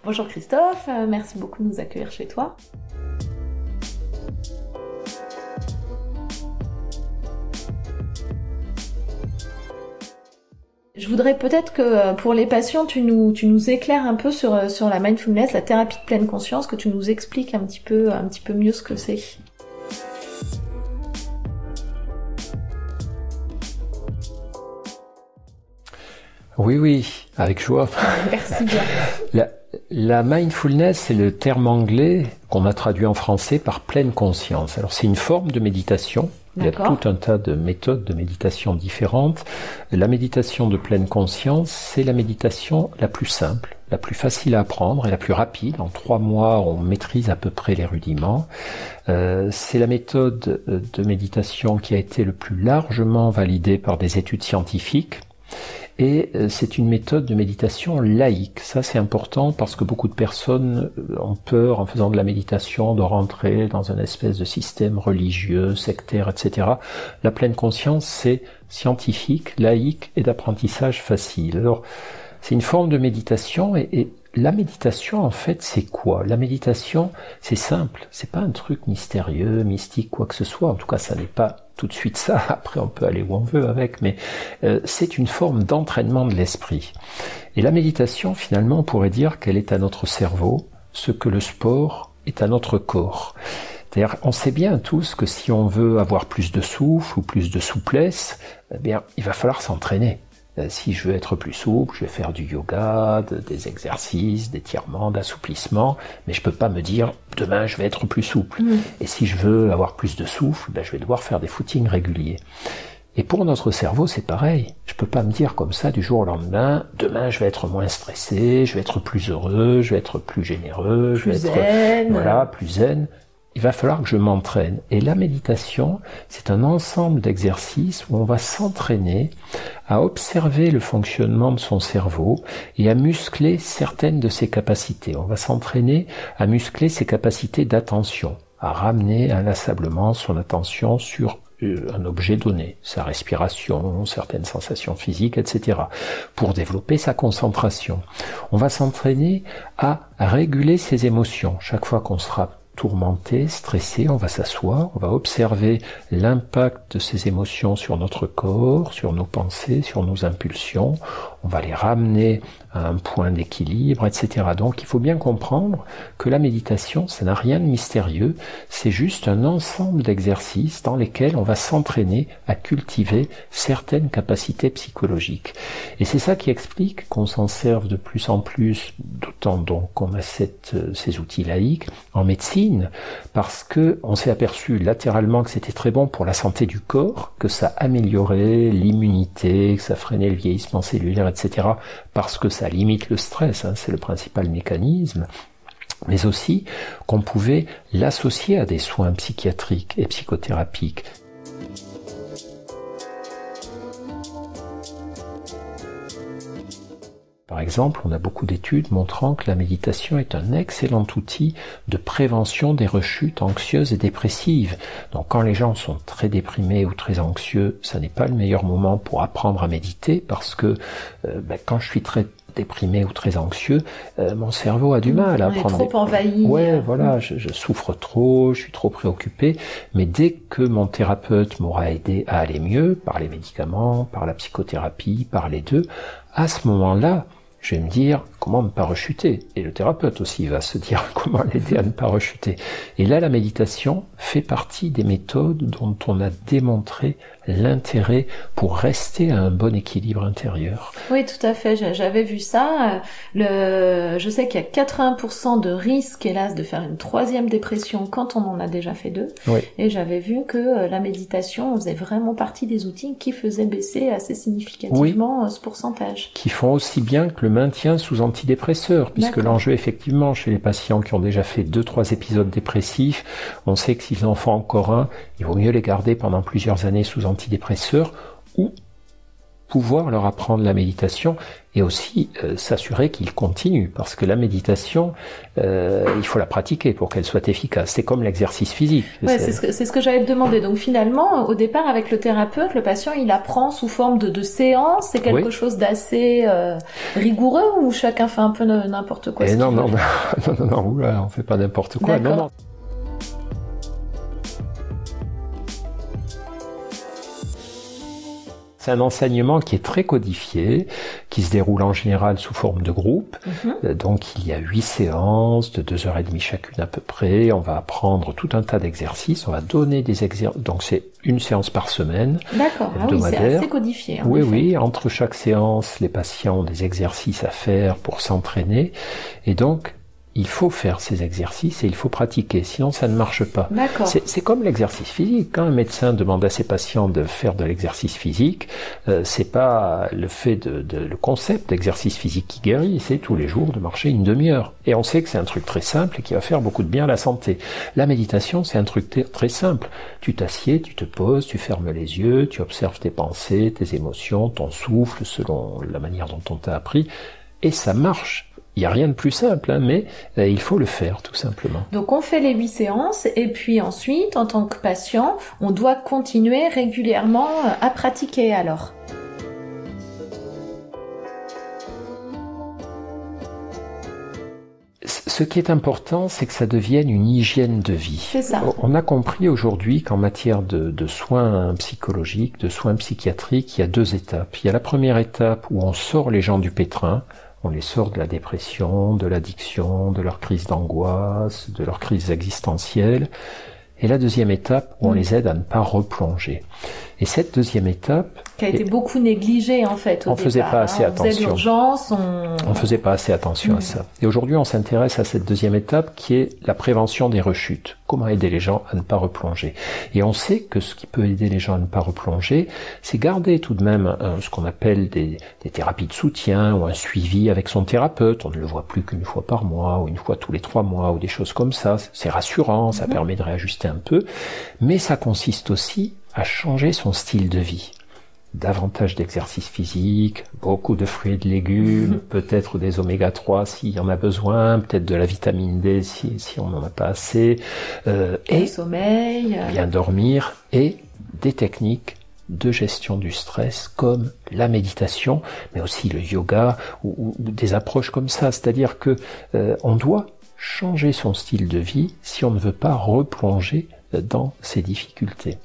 Bonjour Christophe, merci beaucoup de nous accueillir chez toi. Je voudrais peut-être que pour les patients, tu nous éclaires un peu sur la mindfulness, la thérapie de pleine conscience, que tu nous expliques un petit peu mieux ce que c'est. Oui, avec joie. Merci bien. La mindfulness, c'est le terme anglais qu'on a traduit en français par pleine conscience. Alors c'est une forme de méditation. D'accord. Il y a tout un tas de méthodes de méditation différentes. La méditation de pleine conscience, c'est la méditation la plus simple, la plus facile à apprendre et la plus rapide. En 3 mois, on maîtrise à peu près les rudiments. C'est la méthode de méditation qui a été le plus largement validée par des études scientifiques. Et c'est une méthode de méditation laïque. Ça, c'est important parce que beaucoup de personnes ont peur, en faisant de la méditation, de rentrer dans une espèce de système religieux, sectaire, etc. La pleine conscience, c'est scientifique, laïque et d'apprentissage facile. Alors, c'est une forme de méditation et la méditation, en fait, c'est quoi? La méditation, c'est simple. C'est pas un truc mystérieux, mystique, quoi que ce soit. En tout cas, ça n'est pas tout de suite ça. Après, on peut aller où on veut avec, mais c'est une forme d'entraînement de l'esprit. Et la méditation, finalement, on pourrait dire qu'elle est à notre cerveau ce que le sport est à notre corps. C'est-à-dire, on sait bien tous que si on veut avoir plus de souffle ou plus de souplesse, eh bien, il va falloir s'entraîner. Si je veux être plus souple, je vais faire du yoga, des exercices, d'étirements, d'assouplissement, mais je peux pas me dire demain je vais être plus souple. Et si je veux avoir plus de souffle, je vais devoir faire des footings réguliers. Et pour notre cerveau, c'est pareil. Je peux pas me dire comme ça du jour au lendemain, demain je vais être moins stressé, je vais être plus heureux, je vais être plus généreux, je vais être plus zen. Il va falloir que je m'entraîne. Et la méditation, c'est un ensemble d'exercices où on va s'entraîner à observer le fonctionnement de son cerveau et à muscler certaines de ses capacités. On va s'entraîner à muscler ses capacités d'attention, à ramener inlassablement son attention sur un objet donné, sa respiration, certaines sensations physiques, etc., pour développer sa concentration. On va s'entraîner à réguler ses émotions. Chaque fois qu'on sera tourmenté, stressé, on va s'asseoir, on va observer l'impact de ces émotions sur notre corps, sur nos pensées, sur nos impulsions, on va les ramener à un point d'équilibre, etc. Donc il faut bien comprendre que la méditation, ça n'a rien de mystérieux, c'est juste un ensemble d'exercices dans lesquels on va s'entraîner à cultiver certaines capacités psychologiques. Et c'est ça qui explique qu'on s'en serve de plus en plus, d'autant donc qu'on a ces outils laïques en médecine, parce que on s'est aperçu latéralement que c'était très bon pour la santé du corps, que ça améliorait l'immunité, que ça freinait le vieillissement cellulaire, etc., parce que ça limite le stress, c'est le principal mécanisme, mais aussi qu'on pouvait l'associer à des soins psychiatriques et psychothérapiques. Par exemple, on a beaucoup d'études montrant que la méditation est un excellent outil de prévention des rechutes anxieuses et dépressives. Donc quand les gens sont très déprimés ou très anxieux, ça n'est pas le meilleur moment pour apprendre à méditer parce que quand je suis très déprimé ou très anxieux, mon cerveau a du mal à apprendre. On est trop envahi. Ouais, voilà, je souffre trop, je suis trop préoccupé. Mais dès que mon thérapeute m'aura aidé à aller mieux, par les médicaments, par la psychothérapie, par les deux, à ce moment-là, je vais me dire comment ne pas rechuter. Et le thérapeute aussi va se dire comment l'aider à ne pas rechuter. Et là, la méditation fait partie des méthodes dont on a démontré l'intérêt pour rester à un bon équilibre intérieur. Oui, tout à fait. J'avais vu ça. Je sais qu'il y a 80% de risque, hélas, de faire une 3e dépression quand on en a déjà fait 2. Oui. Et j'avais vu que la méditation faisait vraiment partie des outils qui faisaient baisser assez significativement ce pourcentage. Qui font aussi bien que le maintien sous antidépresseurs, puisque l'enjeu, effectivement, chez les patients qui ont déjà fait 2-3 épisodes dépressifs, on sait que s'ils en font encore un, il vaut mieux les garder pendant plusieurs années sous antidépresseurs ou pouvoir leur apprendre la méditation et aussi s'assurer qu'ils continuent, parce que la méditation, il faut la pratiquer pour qu'elle soit efficace. C'est comme l'exercice physique. Ouais, c'est ce que j'allais te demander. Donc finalement, au départ, avec le thérapeute, le patient, il apprend sous forme de séance. C'est quelque chose d'assez rigoureux, ou chacun fait un peu n'importe quoi. Non, oula, on fait pas n'importe quoi. D'accord. Non. C'est un enseignement qui est très codifié, qui se déroule en général sous forme de groupe. Donc il y a 8 séances de 2h30 chacune à peu près. On va apprendre tout un tas d'exercices. On va donner des exercices. Donc c'est une séance par semaine. D'accord. Ah oui, c'est assez codifié. Oui. Entre chaque séance, les patients ont des exercices à faire pour s'entraîner. Et donc, il faut faire ces exercices et il faut pratiquer, sinon ça ne marche pas. D'accord. C'est comme l'exercice physique. Quand un médecin demande à ses patients de faire de l'exercice physique, c'est pas le fait le concept d'exercice physique qui guérit, c'est tous les jours de marcher une demi-heure. Et on sait que c'est un truc très simple et qui va faire beaucoup de bien à la santé. La méditation, c'est un truc très simple. Tu t'assieds, tu te poses, tu fermes les yeux, tu observes tes pensées, tes émotions, ton souffle, selon la manière dont on t'a appris, et ça marche. Il n'y a rien de plus simple, mais il faut le faire, tout simplement. Donc on fait les 8 séances, et puis ensuite, en tant que patient, on doit continuer régulièrement à pratiquer alors. Ce qui est important, c'est que ça devienne une hygiène de vie. C'est ça. On a compris aujourd'hui qu'en matière de soins psychologiques, de soins psychiatriques, il y a 2 étapes. Il y a la première étape où on sort les gens du pétrin. On les sort de la dépression, de l'addiction, de leur crise d'angoisse, de leur crise existentielle. Et la deuxième étape, où on les aide à ne pas replonger. Et cette deuxième étape... Qui a été beaucoup négligée, en fait, au départ. On faisait pas assez attention. On faisait l'urgence, on faisait pas assez attention à ça. Et aujourd'hui, on s'intéresse à cette deuxième étape qui est la prévention des rechutes. Comment aider les gens à ne pas replonger. Et on sait que ce qui peut aider les gens à ne pas replonger, c'est garder tout de même ce qu'on appelle des thérapies de soutien ou un suivi avec son thérapeute. On ne le voit plus qu'une fois par mois ou une fois tous les 3 mois ou des choses comme ça. C'est rassurant, ça permet de réajuster un peu. Mais ça consiste aussi à changer son style de vie. Davantage d'exercice physique, beaucoup de fruits et de légumes, peut-être des oméga 3 s'il y en a besoin, peut-être de la vitamine D si on n'en a pas assez, et le sommeil, bien dormir, et des techniques de gestion du stress comme la méditation, mais aussi le yoga ou des approches comme ça. C'est-à-dire que on doit changer son style de vie si on ne veut pas replonger dans ces difficultés.